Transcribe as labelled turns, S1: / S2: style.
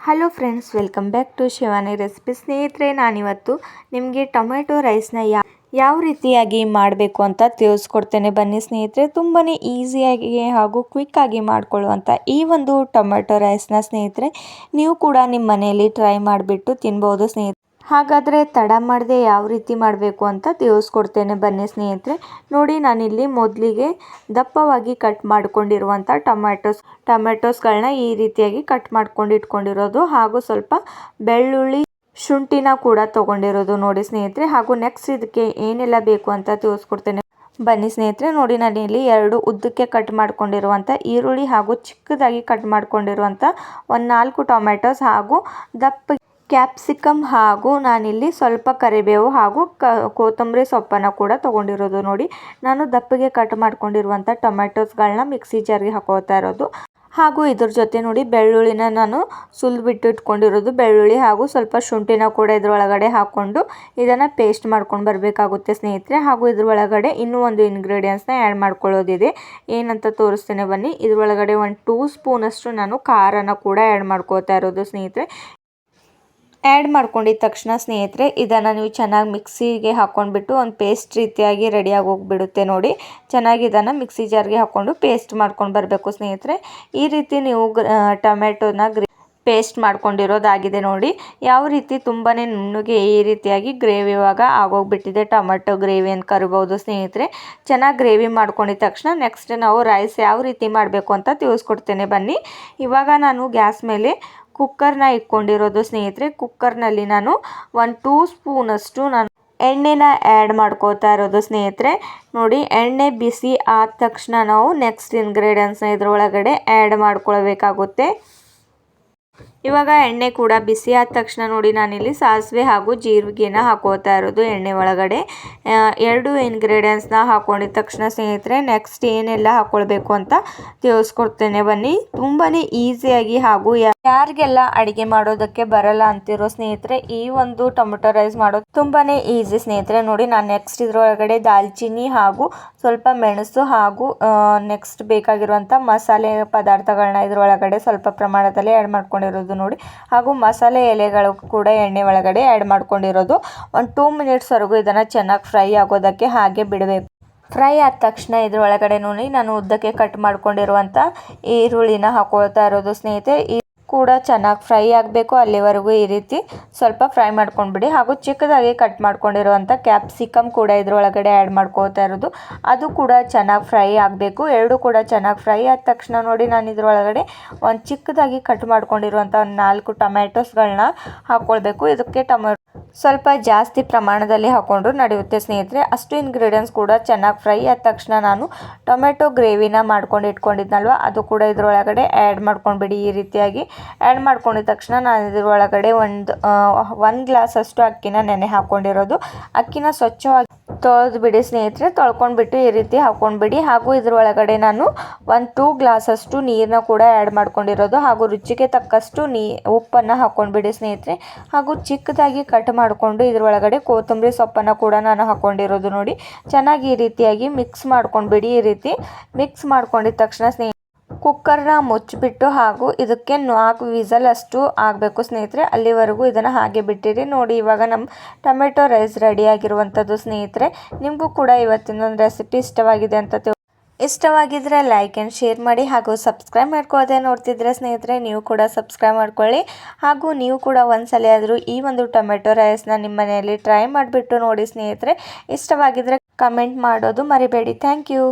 S1: Hello friends, welcome back to Shivani recipe. ಸ್ನೇಹಿತರೆ, ನಾನಿವತ್ತು ನಿಮಗೆ ಟೊಮೆಟೊ ರೈಸ್ನ ಯಾವ ರೀತಿಯಾಗಿ ಮಾಡಬೇಕು ಅಂತ ತಿಳಿಸ್ಕೊಡ್ತೇನೆ. ಬನ್ನಿ ಸ್ನೇಹಿತರೆ, ತುಂಬಾ ಈಸಿಯಾಗಿ ಹಾಗೂ ಕ್ವಿಕ್ಕಾಗಿ ಮಾಡ್ಕೊಳ್ಳುವಂಥ ಈ ಒಂದು ಟೊಮೆಟೊ ರೈಸ್ನ ಸ್ನೇಹಿತರೆ ನೀವು ಕೂಡ ನಿಮ್ಮ ಮನೆಯಲ್ಲಿ ಟ್ರೈ ಮಾಡಿಬಿಟ್ಟು ತಿನ್ಬೋದು ಸ್ನೇಹಿತರೆ. ಹಾಗಾದರೆ ತಡ ಮಾಡದೆ ಯಾವ ರೀತಿ ಮಾಡಬೇಕು ಅಂತ ತಿಳಿಸ್ಕೊಡ್ತೇನೆ. ಬನ್ನಿ ಸ್ನೇಹಿತರೆ, ನೋಡಿ ನಾನಿಲ್ಲಿ ಮೊದಲಿಗೆ ದಪ್ಪವಾಗಿ ಕಟ್ ಮಾಡ್ಕೊಂಡಿರುವಂಥ ಟೊಮೆಟೊಸ್ಗಳನ್ನ ಈ ರೀತಿಯಾಗಿ ಕಟ್ ಮಾಡ್ಕೊಂಡು ಇಟ್ಕೊಂಡಿರೋದು, ಹಾಗೂ ಸ್ವಲ್ಪ ಬೆಳ್ಳುಳ್ಳಿ ಶುಂಠಿನ ಕೂಡ ತೊಗೊಂಡಿರೋದು ನೋಡಿ ಸ್ನೇಹಿತರೆ. ಹಾಗೂ ನೆಕ್ಸ್ಟ್ ಇದಕ್ಕೆ ಏನೆಲ್ಲ ಬೇಕು ಅಂತ ತಿಳಿಸ್ಕೊಡ್ತೇನೆ. ಬನ್ನಿ ಸ್ನೇಹಿತರೆ, ನೋಡಿ ನಾನಿಲ್ಲಿ 2 ಉದ್ದಕ್ಕೆ ಕಟ್ ಮಾಡ್ಕೊಂಡಿರುವಂಥ ಈರುಳ್ಳಿ ಹಾಗೂ ಚಿಕ್ಕದಾಗಿ ಕಟ್ ಮಾಡ್ಕೊಂಡಿರುವಂಥ ಒಂದು 4 ಟೊಮೆಟೊಸ್ ಹಾಗೂ ದಪ್ಪ ಕ್ಯಾಪ್ಸಿಕಮ್ ಹಾಗೂ ನಾನಿಲ್ಲಿ ಸ್ವಲ್ಪ ಕರಿಬೇವು ಹಾಗೂ ಕೊತ್ತಂಬರಿ ಸೊಪ್ಪನ್ನು ಕೂಡ ತೊಗೊಂಡಿರೋದು ನೋಡಿ. ನಾನು ದಪ್ಪಗೆ ಕಟ್ ಮಾಡ್ಕೊಂಡಿರುವಂಥ ಟೊಮೆಟೊಸ್ಗಳನ್ನ ಮಿಕ್ಸಿ ಜಾರ್ಗೆ ಹಾಕೋತಾ ಇರೋದು. ಹಾಗೂ ಇದ್ರ ಜೊತೆ ನೋಡಿ ಬೆಳ್ಳುಳ್ಳಿನ ನಾನು ಸುಲಿದ್ಬಿಟ್ಟು ಇಟ್ಕೊಂಡಿರೋದು, ಬೆಳ್ಳುಳ್ಳಿ ಹಾಗೂ ಸ್ವಲ್ಪ ಶುಂಠಿನ ಕೂಡ ಇದ್ರೊಳಗಡೆ ಹಾಕ್ಕೊಂಡು ಇದನ್ನು ಪೇಸ್ಟ್ ಮಾಡ್ಕೊಂಡು ಬರಬೇಕಾಗುತ್ತೆ ಸ್ನೇಹಿತರೆ. ಹಾಗೂ ಇದ್ರೊಳಗಡೆ ಇನ್ನೂ ಒಂದು ಇಂಗ್ರೀಡಿಯೆಂಟ್ಸ್ನ ಆ್ಯಡ್ ಮಾಡ್ಕೊಳ್ಳೋದಿದೆ, ಏನಂತ ತೋರಿಸ್ತೇನೆ ಬನ್ನಿ. ಇದ್ರೊಳಗಡೆ 1 2 ಸ್ಪೂನಷ್ಟು ನಾನು ಖಾರನ ಕೂಡ ಆ್ಯಡ್ ಮಾಡ್ಕೋತಾ ಇರೋದು ಸ್ನೇಹಿತರೆ. ಆ್ಯಡ್ ಮಾಡ್ಕೊಂಡಿದ್ದ ತಕ್ಷಣ ಸ್ನೇಹಿತರೆ ಇದನ್ನು ನೀವು ಚೆನ್ನಾಗಿ ಮಿಕ್ಸಿಗೆ ಹಾಕ್ಕೊಂಡ್ಬಿಟ್ಟು ಒಂದು ಪೇಸ್ಟ್ ರೀತಿಯಾಗಿ ರೆಡಿಯಾಗಿ ಹೋಗಿಬಿಡುತ್ತೆ ನೋಡಿ. ಚೆನ್ನಾಗಿ ಇದನ್ನು ಮಿಕ್ಸಿ ಜಾರ್ಗೆ ಹಾಕ್ಕೊಂಡು ಪೇಸ್ಟ್ ಮಾಡ್ಕೊಂಡು ಬರಬೇಕು ಸ್ನೇಹಿತರೆ. ಈ ರೀತಿ ನೀವು ಟೊಮೆಟೊನ ಪೇಸ್ಟ್ ಮಾಡ್ಕೊಂಡಿರೋದಾಗಿದೆ ನೋಡಿ. ಯಾವ ರೀತಿ ತುಂಬಾ ನುಣ್ಣಗೆ ಈ ರೀತಿಯಾಗಿ ಗ್ರೇವಿ ಇವಾಗ ಆಗೋಗ್ಬಿಟ್ಟಿದೆ, ಟೊಮೆಟೊ ಗ್ರೇವಿ ಅಂತ ಕರಿಬೋದು ಸ್ನೇಹಿತರೆ. ಚೆನ್ನಾಗಿ ಗ್ರೇವಿ ಮಾಡ್ಕೊಂಡಿದ್ದ ತಕ್ಷಣ ನೆಕ್ಸ್ಟ್ ನಾವು ರೈಸ್ ಯಾವ ರೀತಿ ಮಾಡಬೇಕು ಅಂತ ತಿಳಿಸ್ಕೊಡ್ತೇನೆ ಬನ್ನಿ. ಇವಾಗ ನಾನು ಗ್ಯಾಸ್ ಮೇಲೆ ಕುಕ್ಕರ್ನ ಇಟ್ಕೊಂಡಿರೋದು ಸ್ನೇಹಿತರೆ. ಕುಕ್ಕರ್ನಲ್ಲಿ ನಾನು 1 2 ಸ್ಪೂನಷ್ಟು ನಾನು ಎಣ್ಣೆನ ಆ್ಯಡ್ ಮಾಡ್ಕೋತಾ ಇರೋದು ಸ್ನೇಹಿತರೆ. ನೋಡಿ, ಎಣ್ಣೆ ಬಿಸಿ ಆದ ತಕ್ಷಣ ನಾವು ನೆಕ್ಸ್ಟ್ ಇಂಗ್ರೀಡಿಯೆಂಟ್ಸ್ನ ಇದ್ರೊಳಗಡೆ ಆ್ಯಡ್ ಮಾಡ್ಕೊಳ್ಬೇಕಾಗುತ್ತೆ. ಇವಾಗ ಎಣ್ಣೆ ಕೂಡ ಬಿಸಿ ಆದ ತಕ್ಷಣ ನೋಡಿ ನಾನಿಲ್ಲಿ ಸಾಸಿವೆ ಹಾಗೂ ಜೀರಿಗೆನ ಹಾಕೋತಾ ಇರೋದು ಎಣ್ಣೆ ಒಳಗಡೆ. 2 ಇಂಗ್ರೀಡಿಯೆಂಟ್ಸ್ನ ಹಾಕೊಂಡಿದ ತಕ್ಷಣ ಸ್ನೇಹಿತರೆ ನೆಕ್ಸ್ಟ್ ಏನೆಲ್ಲ ಹಾಕ್ಕೊಳ್ಬೇಕು ಅಂತ ತಿಳಿಸ್ಕೊಡ್ತೇನೆ ಬನ್ನಿ. ತುಂಬಾ ಈಸಿಯಾಗಿ ಹಾಗೂ ಯಾರಿಗೆಲ್ಲ ಅಡುಗೆ ಮಾಡೋದಕ್ಕೆ ಬರಲ್ಲ ಅಂತಿರೋ ಸ್ನೇಹಿತರೆ ಈ ಒಂದು ಟೊಮೆಟೊ ರೈಸ್ ಮಾಡೋದು ತುಂಬಾ ಈಸಿ ಸ್ನೇಹಿತರೆ. ನೋಡಿ, ನಾನು ನೆಕ್ಸ್ಟ್ ಇದ್ರೊಳಗಡೆ ದಾಲ್ಚಿನ್ನಿ ಹಾಗೂ ಸ್ವಲ್ಪ ಮೆಣಸು ಹಾಗೂ ನೆಕ್ಸ್ಟ್ ಬೇಕಾಗಿರುವಂಥ ಮಸಾಲೆ ಪದಾರ್ಥಗಳನ್ನ ಇದ್ರೊಳಗಡೆ ಸ್ವಲ್ಪ ಪ್ರಮಾಣದಲ್ಲಿ ಆ್ಯಡ್ ಮಾಡ್ಕೊಂಡಿರೋದು ನೋಡಿ. ಹಾಗೂ ಮಸಾಲೆ ಎಲೆಗಳು ಕೂಡ ಎಣ್ಣೆ ಒಳಗಡೆ ಆ್ಯಡ್ ಮಾಡ್ಕೊಂಡಿರೋದು. 1 2 ಮಿನಿಟ್ಸ್ವರೆಗೂ ಇದನ್ನು ಚೆನ್ನಾಗಿ ಫ್ರೈ ಆಗೋದಕ್ಕೆ ಹಾಗೆ ಬಿಡಬೇಕು. ಫ್ರೈ ಆದ ತಕ್ಷಣ ಇದ್ರೊಳಗಡೆ ನೋಡಿ ನಾನು ಉದ್ದಕ್ಕೆ ಕಟ್ ಮಾಡ್ಕೊಂಡಿರುವಂಥ ಈರುಳ್ಳಿನ ಹಾಕೊಳ್ತಾ ಇರೋದು ಸ್ನೇಹಿತರೆ. ಕೂಡ ಚೆನ್ನಾಗಿ ಫ್ರೈ ಆಗಬೇಕು, ಅಲ್ಲಿವರೆಗೂ ಈ ರೀತಿ ಸ್ವಲ್ಪ ಫ್ರೈ ಮಾಡ್ಕೊಂಡ್ಬಿಡಿ. ಹಾಗೂ ಚಿಕ್ಕದಾಗಿ ಕಟ್ ಮಾಡ್ಕೊಂಡಿರುವಂಥ ಕ್ಯಾಪ್ಸಿಕಮ್ ಕೂಡ ಇದ್ರೊಳಗಡೆ ಆ್ಯಡ್ ಮಾಡ್ಕೊಳ್ತಾ ಇರೋದು, ಅದು ಕೂಡ ಚೆನ್ನಾಗಿ ಫ್ರೈ ಆಗಬೇಕು. 2 ಕೂಡ ಚೆನ್ನಾಗಿ ಫ್ರೈ ಆದ ತಕ್ಷಣ ನೋಡಿ ನಾನು ಇದ್ರೊಳಗಡೆ ಒಂದು ಚಿಕ್ಕದಾಗಿ ಕಟ್ ಮಾಡ್ಕೊಂಡಿರುವಂಥ 4 ಟೊಮೆಟೊಸ್ಗಳನ್ನ ಹಾಕ್ಕೊಳ್ಬೇಕು. ಇದಕ್ಕೆ ಸ್ವಲ್ಪ ಜಾಸ್ತಿ ಪ್ರಮಾಣದಲ್ಲಿ ಹಾಕ್ಕೊಂಡ್ರು ನಡೆಯುತ್ತೆ ಸ್ನೇಹಿತರೆ. ಅಷ್ಟು ಇಂಗ್ರೀಡಿಯೆಂಟ್ಸ್ ಕೂಡ ಚೆನ್ನಾಗಿ ಫ್ರೈ ಆದ ತಕ್ಷಣ ನಾನು ಟೊಮೆಟೊ ಗ್ರೇವಿನ ಮಾಡ್ಕೊಂಡು ಇಟ್ಕೊಂಡಿದ್ನಲ್ವ ಅದು ಕೂಡ ಇದ್ರೊಳಗಡೆ ಆ್ಯಡ್ ಮಾಡ್ಕೊಂಡ್ಬಿಡಿ. ಈ ರೀತಿಯಾಗಿ ಆ್ಯಡ್ ಮಾಡ್ಕೊಂಡಿದ ತಕ್ಷಣ ನಾನು ಇದ್ರೊಳಗಡೆ 1 ಗ್ಲಾಸ್ ಅಷ್ಟು ಅಕ್ಕಿನ ನೆನೆ ಹಾಕ್ಕೊಂಡಿರೋದು. ಅಕ್ಕಿನ ಸ್ವಚ್ಛವಾಗಿ ತೊಳೆದ್ಬಿಡಿ ಸ್ನೇಹಿತರೆ. ತೊಳ್ಕೊಂಡ್ಬಿಟ್ಟು ಈ ರೀತಿ ಹಾಕ್ಕೊಂಡ್ಬಿಡಿ. ಹಾಗೂ ಇದ್ರೊಳಗಡೆ ನಾನು 1 2 ಗ್ಲಾಸ್ ಅಷ್ಟು ನೀರನ್ನ ಕೂಡ ಆ್ಯಡ್ ಮಾಡ್ಕೊಂಡಿರೋದು. ಹಾಗೂ ರುಚಿಗೆ ತಕ್ಕಷ್ಟು ಉಪ್ಪನ್ನು ಹಾಕ್ಕೊಂಡ್ಬಿಡಿ ಸ್ನೇಹಿತರೆ. ಹಾಗೂ ಚಿಕ್ಕದಾಗಿ ಕಟ್ ಮಾಡಿಕೊಂಡು ಇದ್ರೊಳಗಡೆ ಕೊತ್ತಂಬರಿ ಸೊಪ್ಪನ್ನು ಕೂಡ ನಾನು ಹಾಕ್ಕೊಂಡಿರೋದು ನೋಡಿ. ಚೆನ್ನಾಗಿ ಈ ರೀತಿಯಾಗಿ ಮಿಕ್ಸ್ ಮಾಡ್ಕೊಂಡ್ಬಿಡಿ. ಈ ರೀತಿ ಮಿಕ್ಸ್ ಮಾಡ್ಕೊಂಡಿದ ತಕ್ಷಣ ಕುಕ್ಕರ್ನ ಮುಚ್ಚಿಬಿಟ್ಟು ಹಾಗೂ ಇದಕ್ಕೆ 4 ವಿಸಲ್ ಅಷ್ಟು ಆಗಬೇಕು ಸ್ನೇಹಿತರೆ. ಅಲ್ಲಿವರೆಗೂ ಇದನ್ನು ಹಾಗೆ ಬಿಟ್ಟಿರಿ. ನೋಡಿ, ಇವಾಗ ನಮ್ಮ ಟೊಮೆಟೊ ರೈಸ್ ರೆಡಿಯಾಗಿರುವಂಥದ್ದು ಸ್ನೇಹಿತರೆ. ನಿಮಗೂ ಕೂಡ ಇವತ್ತಿನ ಒಂದು ರೆಸಿಪಿ ಇಷ್ಟವಾಗಿದೆ ಅಂತ ಇಷ್ಟವಾಗಿದ್ದರೆ ಲೈಕ್ ಆ್ಯಂಡ್ ಶೇರ್ ಮಾಡಿ. ಹಾಗೂ ಸಬ್ಸ್ಕ್ರೈಬ್ ಮಾಡ್ಕೊಳ್ಳೋದೇ ನೋಡ್ತಿದ್ರೆ ಸ್ನೇಹಿತರೆ ನೀವು ಕೂಡ ಸಬ್ಸ್ಕ್ರೈಬ್ ಮಾಡ್ಕೊಳ್ಳಿ. ಹಾಗೂ ನೀವು ಕೂಡ ಒಂದ್ಸಲ ಆದರೂ ಈ ಒಂದು ಟೊಮೆಟೊ ರೈಸ್ನ ನಿಮ್ಮ ಮನೆಯಲ್ಲಿ ಟ್ರೈ ಮಾಡಿಬಿಟ್ಟು ನೋಡಿ ಸ್ನೇಹಿತರೆ. ಇಷ್ಟವಾಗಿದ್ದರೆ ಕಮೆಂಟ್ ಮಾಡೋದು ಮರಿಬೇಡಿ. Thank you.